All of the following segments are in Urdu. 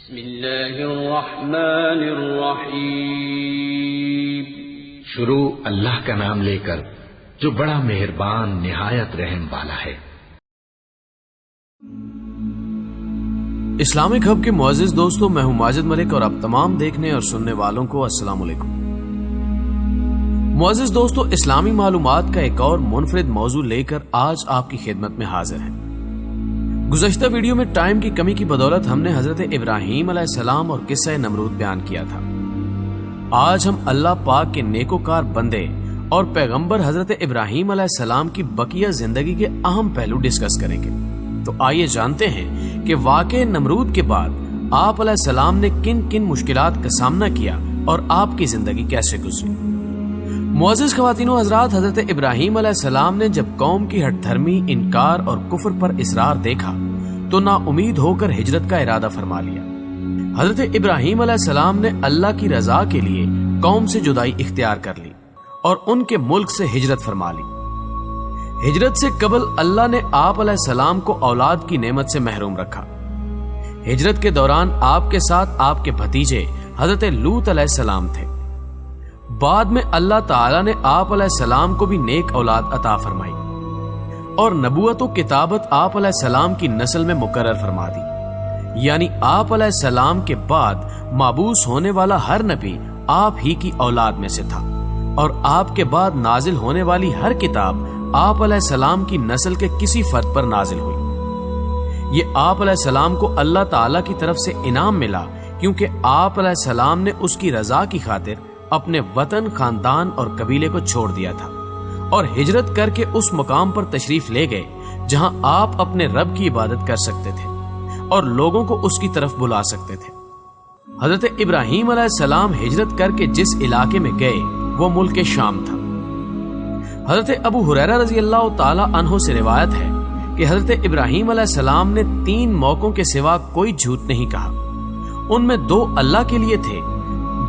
بسم اللہ الرحمن الرحیم۔ شروع اللہ کا نام لے کر جو بڑا مہربان نہایت رحم والا ہے۔ اسلامک ہب کے معزز دوستوں، میں ہوں ماجد ملک اور آپ تمام دیکھنے اور سننے والوں کو السلام علیکم۔ معزز دوستوں، اسلامی معلومات کا ایک اور منفرد موضوع لے کر آج آپ کی خدمت میں حاضر ہیں۔ گزشتہ ویڈیو میں ٹائم کی کمی کی بدولت ہم نے حضرت ابراہیم علیہ السلام اور قصہ نمرود بیان کیا تھا۔ آج ہم اللہ پاک کے نیکوکار بندے اور پیغمبر حضرت ابراہیم علیہ السلام کی بقیہ زندگی کے اہم پہلو ڈسکس کریں گے۔ تو آئیے جانتے ہیں کہ واقعہ نمرود کے بعد آپ علیہ السلام نے کن کن مشکلات کا سامنا کیا اور آپ کی زندگی کیسے گزری۔ معزز خواتین و حضرات، حضرت ابراہیم علیہ السلام نے جب قوم کی ہٹ دھرمی، انکار اور کفر پر اصرار دیکھا تو نا امید ہو کر ہجرت کا ارادہ فرما لیا۔ حضرت ابراہیم علیہ السلام نے اللہ کی رضا کے لیے قوم سے جدائی اختیار کر لی اور ان کے ملک سے ہجرت فرما لی۔ ہجرت سے قبل اللہ نے آپ علیہ السلام کو اولاد کی نعمت سے محروم رکھا۔ ہجرت کے دوران آپ کے ساتھ آپ کے بھتیجے حضرت لوط علیہ السلام تھے۔ بعد میں اللہ تعالیٰ نے آپ علیہ السلام کو بھی نیک اولاد عطا فرمائی اور نبوت و کتابت آپ علیہ السلام کی نسل میں مقرر فرما دی، یعنی آپ علیہ السلام کے بعد مابعوث ہونے والا ہر نبی آپ ہی کی اولاد میں سے تھا، اور آپ کے بعد نازل ہونے والی ہر کتاب آپ علیہ السلام کی نسل کے کسی فرد پر نازل ہوئی۔ یہ آپ علیہ السلام کو اللہ تعالیٰ کی طرف سے انعام ملا کیونکہ آپ علیہ السلام نے اس کی رضا کی خاطر اپنے وطن، خاندان اور قبیلے کو چھوڑ دیا تھا اور ہجرت کر کے اس مقام پر تشریف لے گئے جہاں آپ اپنے رب کی عبادت کر سکتے تھے اور لوگوں کو اس کی طرف بلا سکتے تھے۔ حضرت ابراہیم علیہ السلام ہجرت کر کے جس علاقے میں گئے وہ ملک شام تھا۔ حضرت ابو ہریرہ رضی اللہ تعالی عنہ سے روایت ہے کہ حضرت ابراہیم علیہ السلام نے 3 موقعوں کے سوا کوئی جھوٹ نہیں کہا۔ ان میں 2 اللہ کے لیے تھے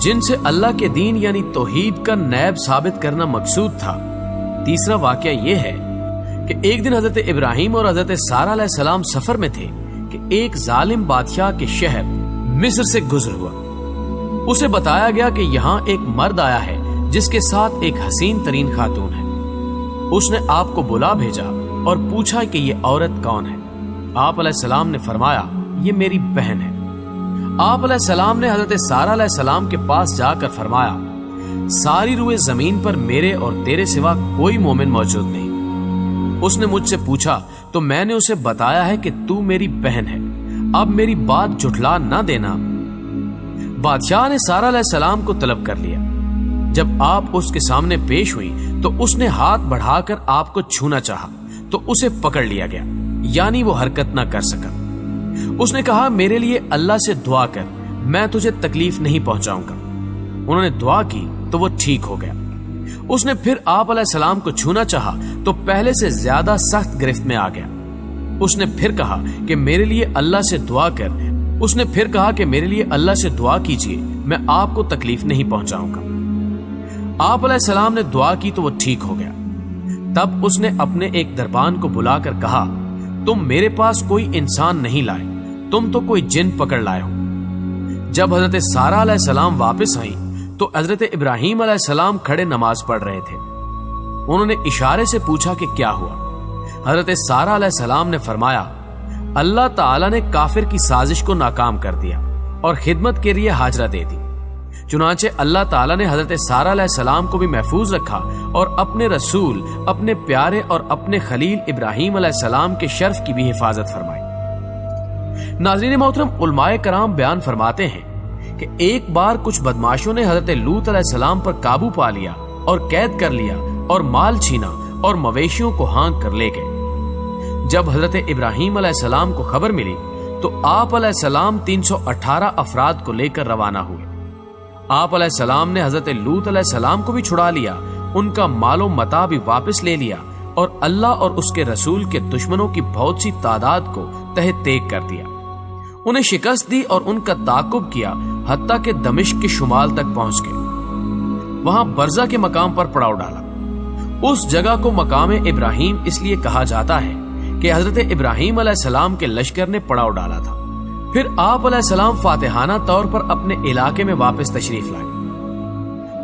جن سے اللہ کے دین یعنی توحید کا نیب ثابت کرنا مقصود تھا۔ تیسرا واقعہ یہ ہے کہ ایک دن حضرت ابراہیم اور حضرت سارہ علیہ السلام سفر میں تھے کہ ایک ظالم بادشاہ کے شہر مصر سے گزر ہوا۔ اسے بتایا گیا کہ یہاں ایک مرد آیا ہے جس کے ساتھ ایک حسین ترین خاتون ہے۔ اس نے آپ کو بلا بھیجا اور پوچھا کہ یہ عورت کون ہے۔ آپ علیہ السلام نے فرمایا یہ میری بہن ہے۔ آپ علیہ السلام نے حضرت سارہ علیہ السلام کے پاس جا کر فرمایا ساری روئے زمین پر میرے اور تیرے سوا کوئی مومن موجود نہیں۔ اس نے مجھ سے پوچھا تو میں نے اسے بتایا ہے کہ تو میری بہن ہے، اب میری بات جھٹلا نہ دینا۔ بادشاہ نے سارہ علیہ السلام کو طلب کر لیا۔ جب آپ اس کے سامنے پیش ہوئی تو اس نے ہاتھ بڑھا کر آپ کو چھونا چاہا تو اسے پکڑ لیا گیا، یعنی وہ حرکت نہ کر سکا۔ اس نے کہا میرے لیے اللہ سے دعا کر، میں تجھے تکلیف نہیں پہنچاؤں گا۔ انہوں نے دعا کی تو وہ ٹھیک ہو گیا۔ اس نے پھر آپ علیہ السلام کو چھونا چاہا تو پہلے سے زیادہ سخت گرفت میں آ گیا۔ اس نے پھر کہا کہ میرے لیے اللہ سے دعا کر، اس نے پھر کہا کہ میرے لیے اللہ سے دعا کیجیے، میں آپ کو تکلیف نہیں پہنچاؤں گا۔ آپ علیہ السلام نے دعا کی تو وہ ٹھیک ہو گیا۔ تب اس نے اپنے ایک دربان کو بلا کر کہا تم میرے پاس کوئی انسان نہیں لائے، تم تو کوئی جن پکڑ لائے ہو۔ جب حضرت سارہ علیہ السلام واپس آئیں تو حضرت ابراہیم علیہ السلام کھڑے نماز پڑھ رہے تھے۔ انہوں نے اشارے سے پوچھا کہ کیا ہوا۔ حضرت سارہ علیہ السلام نے فرمایا اللہ تعالیٰ نے کافر کی سازش کو ناکام کر دیا اور خدمت کے لیے ہاجرہ دے دی۔ چنانچہ اللہ تعالیٰ نے حضرت سارہ علیہ السلام کو بھی محفوظ رکھا اور اپنے رسول، اپنے پیارے اور اپنے خلیل ابراہیم علیہ السلام کے شرف کی بھی حفاظت فرمائی۔ ناظرین محترم، علماء کرام بیان فرماتے ہیں کہ ایک بار کچھ بدماشوں نے حضرت لوط علیہ السلام پر قابو پا لیا اور قید کر لیا اور مال چھینا اور مویشیوں کو ہانک کر لے گئے۔ جب حضرت ابراہیم علیہ السلام کو خبر ملی تو آپ علیہ السلام 318 افراد کو لے کر روانہ ہوئے۔ آپ علیہ السلام نے حضرت لوط علیہ السلام کو بھی چھڑا لیا، ان کا مال و متاع بھی واپس لے لیا اور اللہ اور اس کے رسول کے دشمنوں کی بہت سی تعداد کو تہہ تیگ کر دیا۔ انہیں شکست دی اور ان کا تعاقب کیا حتیٰ کہ دمشق کے شمال تک پہنچ گئے۔ وہاں برزہ کے مقام پر پڑاؤ ڈالا۔ اس جگہ کو مقام ابراہیم اس لیے کہا جاتا ہے کہ حضرت ابراہیم علیہ السلام کے لشکر نے پڑاؤ ڈالا تھا۔ پھر آپ علیہ السلام فاتحانہ طور پر اپنے علاقے میں واپس تشریف لائے۔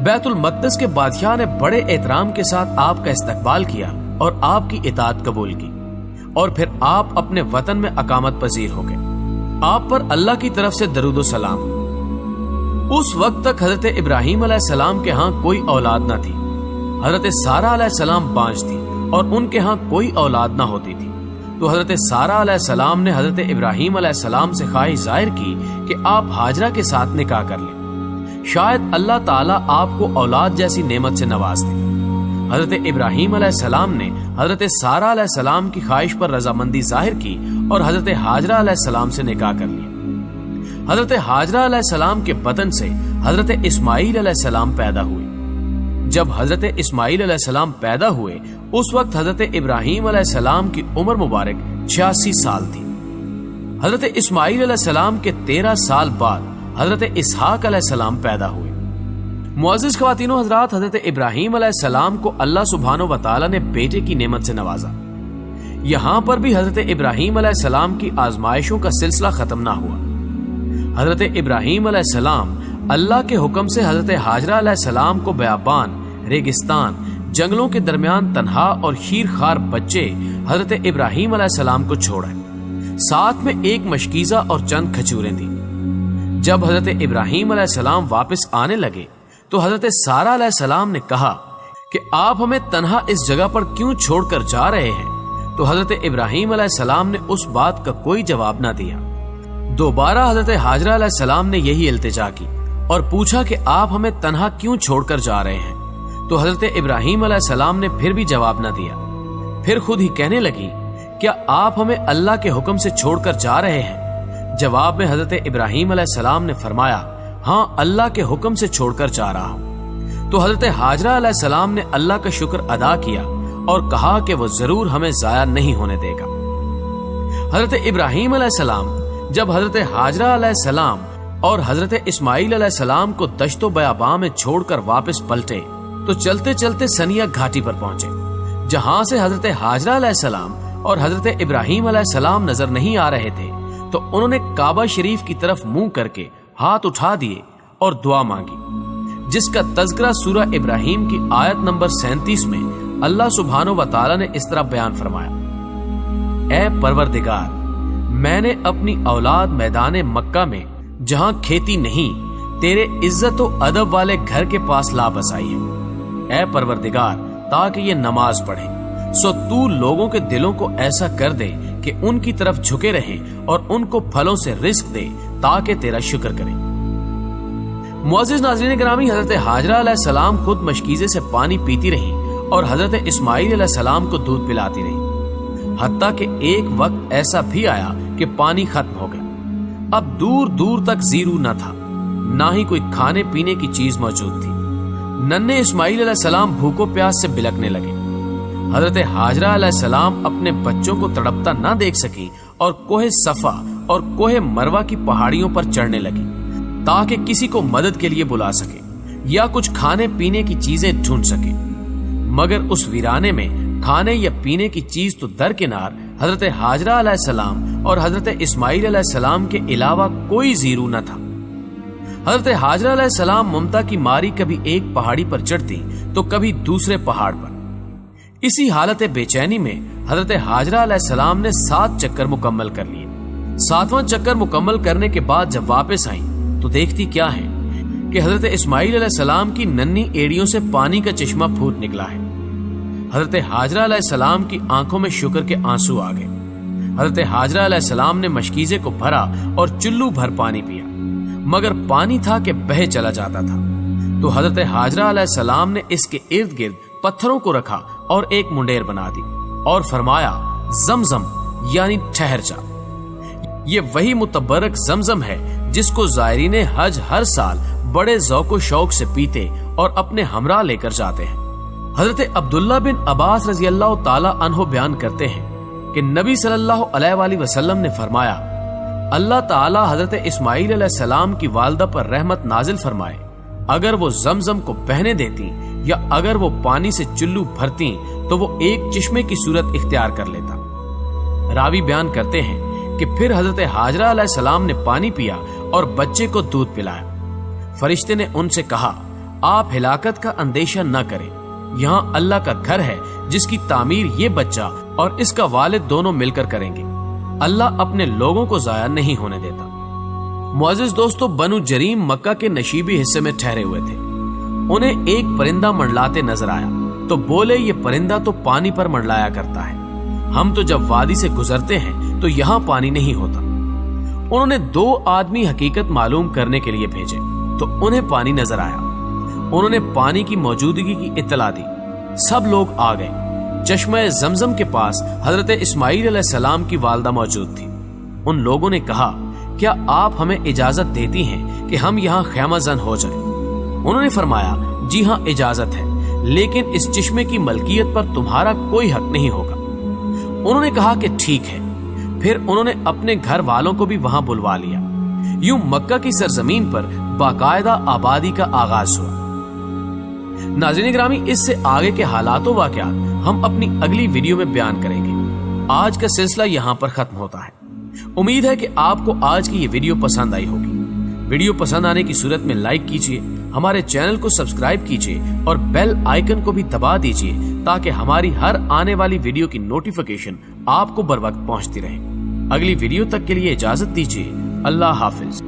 بیت المقدس کے بادشاہ نے بڑے احترام کے ساتھ آپ کا استقبال کیا اور آپ کی اطاعت قبول کی، اور پھر آپ اپنے وطن میں اقامت پذیر ہو گئے۔ آپ پر اللہ کی طرف سے درود و سلام ہو۔ اس وقت تک حضرت ابراہیم علیہ السلام کے ہاں کوئی اولاد نہ تھی۔ حضرت سارہ علیہ السلام بانجھ تھی اور ان کے ہاں کوئی اولاد نہ ہوتی تھی، تو حضرت سارہ علیہ السلام نے حضرت ابراہیم علیہ السلام سے خواہش ظاہر کی کہ آپ ہاجرہ کے ساتھ نکاح کر لیں، شاید اللہ تعالیٰ آپ کو اولاد جیسی نعمت سے نواز دے۔ حضرت ابراہیم علیہ السلام نے حضرت سارہ علیہ السلام کی خواہش پر رضامندی ظاہر کی اور حضرت ہاجرہ علیہ السلام سے نکاح کر لیا۔ حضرت ہاجرہ علیہ السلام کے بدن سے حضرت اسماعیل علیہ السلام پیدا ہوئے۔ جب حضرت اسماعیل علیہ السلام پیدا ہوئے اس وقت حضرت ابراہیم علیہ السلام کی عمر مبارک 86 سال تھی۔ حضرت اسماعیل علیہ السلام کے 13 سال بعد حضرت اسحاق علیہ السلام پیدا ہوئے۔ معزز خواتین و حضرات، حضرت ابراہیم علیہ السلام کو اللہ سبحانہ و تعالیٰ نے بیٹے کی نعمت سے نوازا۔ یہاں پر بھی حضرت ابراہیم علیہ السلام کی آزمائشوں کا سلسلہ ختم نہ ہوا۔ حضرت ابراہیم علیہ السلام اللہ کے حکم سے حضرت ہاجرہ علیہ السلام کو بیابان، ریگستان، جنگلوں کے درمیان تنہا اور شیر خوار بچے حضرت ابراہیم علیہ السلام کو چھوڑے، ساتھ میں ایک مشکیزہ اور چند کھجوریں دی۔ جب حضرت ابراہیم علیہ السلام واپس آنے لگے تو حضرت سارہ علیہ السلام نے کہا کہ آپ ہمیں تنہا اس جگہ پر کیوں چھوڑ کر جا رہے ہیں؟ تو حضرت ابراہیم علیہ السلام نے اس بات کا کوئی جواب نہ دیا۔ دوبارہ حضرت ہاجرہ علیہ السلام نے یہی التجا کی اور پوچھا کہ آپ ہمیں تنہا کیوں چھوڑ کر جا رہے ہیں؟ تو حضرت ابراہیم علیہ السلام نے پھر بھی جواب نہ دیا۔ پھر خود ہی کہنے لگی، کیا آپ ہمیں اللہ کے حکم سے چھوڑ کر جا رہے ہیں؟ جواب میں حضرت ابراہیم علیہ السلام نے فرمایا، ہاں، اللہ کے حکم سے چھوڑ کر جا رہا ہوں۔ تو حضرت ہاجرہ علیہ السلام نے اللہ کا شکر ادا کیا اور کہا کہ وہ ضرور ہمیں ضائع نہیں ہونے دے گا۔ حضرت ابراہیم علیہ السلام جب حضرت ہاجرہ علیہ السلام اور حضرت اسماعیل علیہ السلام کو دشت و بیاباں میں چھوڑ کر واپس پلٹے تو چلتے چلتے سنیا گھاٹی پر پہنچے، جہاں سے حضرت ہاجرہ علیہ السلام اور حضرت ابراہیم علیہ السلام نظر نہیں آ رہے تھے۔ تو انہوں نے کعبہ شریف کی طرف منہ کر کے ہاتھ اٹھا دیے اور دعا مانگی، جس کا تذکرہ سورہ ابراہیم کی آیت نمبر 37 میں اللہ سبحانہ و تعالیٰ نے اس طرح بیان فرمایا، اے پروردگار، میں نے اپنی اولاد میدان مکہ میں جہاں کھیتی نہیں تیرے عزت و ادب والے گھر کے پاس لا بسائی ہے۔ اے پروردگار، تاکہ یہ نماز پڑھیں، سو تو لوگوں کے دلوں کو ایسا کر دے کہ ان کی طرف جھکے رہیں اور ان کو پھلوں سے رزق دے تاکہ تیرا شکر کریں۔ معزز ناظرین گرامی، حضرت ہاجرہ علیہ السلام خود مشکیزے سے پانی پیتی رہیں اور حضرت اسماعیل علیہ السلام کو دودھ پلاتی رہیں، حتیٰ کہ ایک وقت ایسا بھی آیا کہ پانی ختم ہو گیا۔ اب دور دور تک زیرو نہ تھا، نہ ہی کوئی کھانے پینے کی چیز موجود تھی۔ ننھے اسماعیل علیہ السلام بھوکو پیاس سے بلکنے لگے۔ حضرت ہاجرہ علیہ السلام اپنے بچوں کو تڑپتا نہ دیکھ سکی اور کوہ صفا اور کوہ مروہ کی پہاڑیوں پر چڑھنے لگی تاکہ کسی کو مدد کے لیے بلا سکے یا کچھ کھانے پینے کی چیزیں ڈھونڈ سکے، مگر اس ویرانے میں کھانے یا پینے کی چیز تو درکنار حضرت ہاجرہ علیہ السلام اور حضرت اسماعیل علیہ السلام کے علاوہ کوئی زیرو نہ تھا۔ حضرت ہاجرہ علیہ السلام ممتا کی ماری کبھی ایک پہاڑی پر چڑھتی تو کبھی دوسرے پہاڑ پر۔ اسی حالت بے چینی میں حضرت ہاجرہ علیہ السلام نے 7 چکر مکمل کر لیے۔ 7واں چکر مکمل کرنے کے بعد جب واپس آئیں تو دیکھتی کیا ہے کہ حضرت اسماعیل علیہ السلام کی ننھی ایڑیوں سے پانی کا چشمہ پھوٹ نکلا ہے۔ حضرت ہاجرہ علیہ السلام کی آنکھوں میں شکر کے آنسو آ گئے۔ حضرت ہاجرہ علیہ السلام نے مشکیزے کو بھرا اور چلو بھر پانی پیا، مگر پانی تھا کہ بہہ چلا جاتا تھا۔ تو حضرت ہاجرہ علیہ السلام نے اس کے ارد گرد پتھروں کو رکھا اور ایک منڈیر بنا دی اور فرمایا، زمزم یعنی ٹھہر جا۔ یہ وہی متبرک زمزم ہے جس کو زائرین حج ہر سال بڑے ذوق و شوق سے پیتے اور اپنے ہمراہ لے کر جاتے ہیں۔ حضرت عبداللہ بن عباس رضی اللہ تعالی عنہ بیان کرتے ہیں کہ نبی صلی اللہ علیہ وآلہ وسلم نے فرمایا، اللہ تعالی حضرت اسماعیل علیہ السلام کی والدہ پر رحمت نازل فرمائے، اگر وہ زمزم کو بہنے دیتی یا اگر وہ پانی سے چلو بھرتی تو وہ ایک چشمے کی صورت اختیار کر لیتا۔ راوی بیان کرتے ہیں کہ پھر حضرت ہاجرہ علیہ السلام نے پانی پیا اور بچے کو دودھ پلایا۔ فرشتے نے ان سے کہا، آپ ہلاکت کا اندیشہ نہ کریں، یہاں اللہ کا گھر ہے جس کی تعمیر یہ بچہ اور اس کا والد دونوں مل کر کریں گے۔ اللہ اپنے لوگوں کو ضائع نہیں ہونے دیتا۔ معزز دوستو، بنو جریم مکہ کے نشیبی حصے میں ٹھہرے ہوئے تھے۔ انہیں ایک پرندہ منڈلاتے نظر آیا تو بولے، یہ پرندہ تو پانی پر منڈلایا کرتا ہے، ہم تو جب وادی سے گزرتے ہیں تو یہاں پانی نہیں ہوتا۔ انہوں نے 2 آدمی حقیقت معلوم کرنے کے لیے بھیجے تو انہیں پانی نظر آیا۔ انہوں نے پانی کی موجودگی کی اطلاع دی، سب لوگ آ گئے۔ چشمہ زمزم کے پاس حضرت اسماعیل علیہ السلام کی والدہ موجود تھی۔ ان لوگوں نے کہا، کیا آپ ہمیں اجازت دیتی ہیں کہ ہم یہاں خیمہ زن ہو جائیں؟ انہوں نے فرمایا، جی ہاں اجازت ہے، لیکن اس چشمے کی ملکیت پر تمہارا کوئی حق نہیں ہوگا۔ انہوں نے کہا کہ ٹھیک ہے۔ پھر انہوں نے اپنے گھر والوں کو بھی وہاں بلوا لیا۔ یوں مکہ کی سرزمین پر باقاعدہ آبادی کا آغاز ہوا۔ ناظرین گرامی، اس سے آگے کے حالات و واقعات ہم اپنی اگلی ویڈیو میں بیان کریں گے۔ آج کا سلسلہ یہاں پر ختم ہوتا ہے۔ امید ہے کہ آپ کو آج کی یہ ویڈیو پسند آئی ہوگی۔ ویڈیو پسند آنے کی صورت میں لائک کیجئے، ہمارے چینل کو سبسکرائب کیجئے اور بیل آئیکن کو بھی دبا دیجئے تاکہ ہماری ہر آنے والی ویڈیو کی نوٹیفیکیشن آپ کو بر وقت پہنچتی رہے۔ اگلی ویڈیو تک کے لیے اجازت دیجئے۔ اللہ حافظ۔